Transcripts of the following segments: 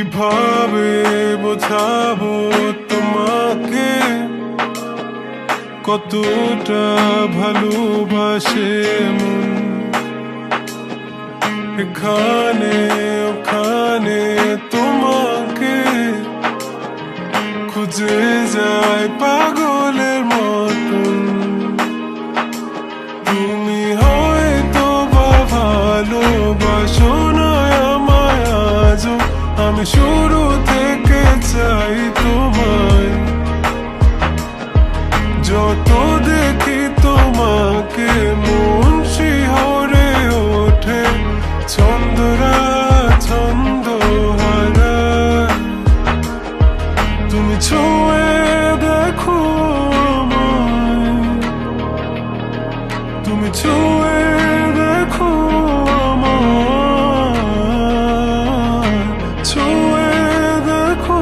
কিভাবে বোঝাবো তোমাকে কতটা ভালোবাসে মন। এখানে ওখানে তোমাকে খুঁজে যায় পাগলের মতন। তুমি হয়তো বা ভালোবাসো না আমায় আজও, আমি শুরু থেকে চাই তোমায়। যত দেখি তোমাকে মন শিহরে ওঠে, ছন্দরা ছন্দ হারায়। তুমি ছুঁয়ে দেখো আমায়, তুমি ছুঁয়ে দেখো আমায়, ছুঁয়ে দেখো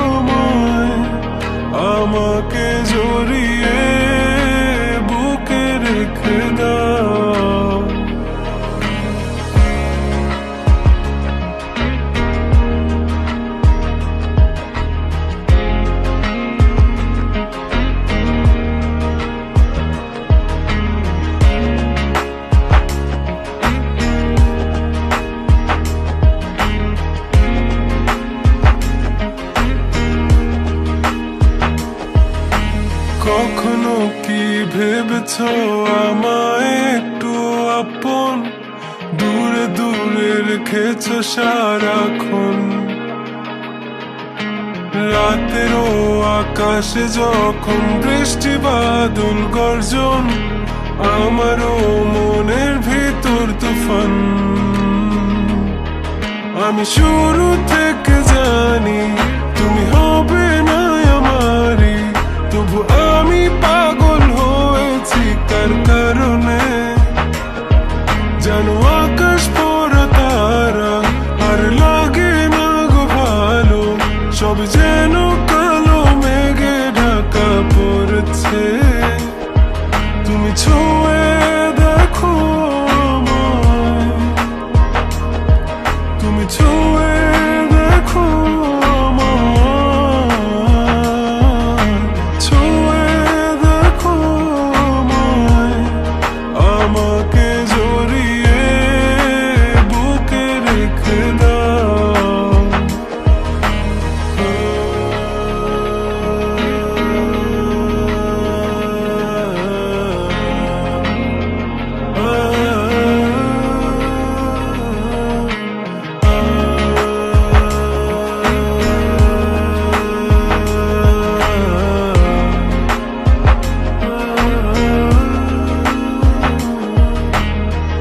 আমায়। আমাকে জড়িয়ে বুকে রেখে দাও। কখনো কি ভেবেছ আমায় একটু আপন, দূরে দূরে রেখেছ সারাক্ষণ। রাতেরও আকাশে যখন বৃষ্টি বাদল গর্জন, আমারও মনের ভিতর তুফান। আমি শুরু থেকে জানি তুমি হবে না আমারই, তবু আমি পাগল হয়েছি কার কারণে। জানো আকাশ পড়া তারা আর লাগে না গো ভালো, সব যেন কালো মেঘে ঢাকা পড়ছে। তুমি ছুঁয়ে দেখো আমায়, তুমি ছুঁয়ে দেখো আমায়, ছুঁয়ে দেখো আমায়। আমাকে জড়িয়ে বুকে রেখে দাও।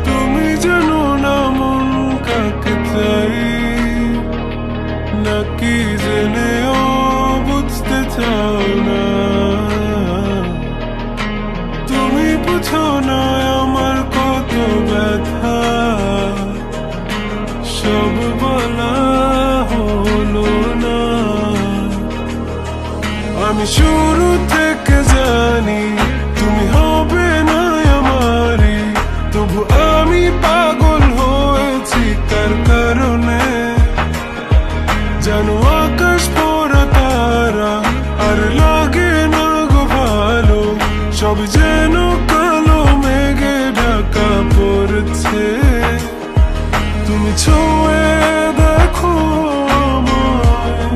তুমি জানো না মন কাকে চাই, নাকি জেনেও বুঝতে চাও না। তুমি বুঝো না আমার কত ব্যথা, সব বলা হলো না। আমি শুরু থেকে জানি তুমি হবে না আমারই, তবু আমি পাগল হয়েছি কার কারণে। জানো আকাশ পড়া তারা আর লাগে না গো ভালো, সব যেন কালো মেঘে ঢাকা পড়ছে। তুমি ছুঁয়ে দেখো আমায়,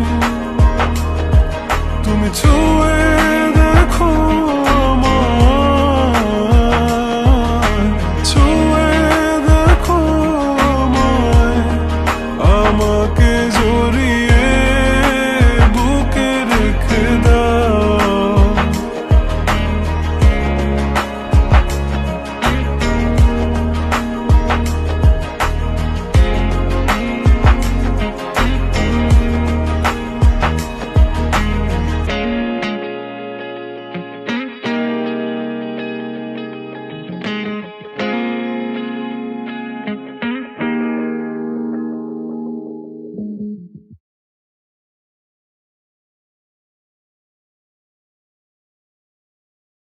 তুমি ছুঁয়ে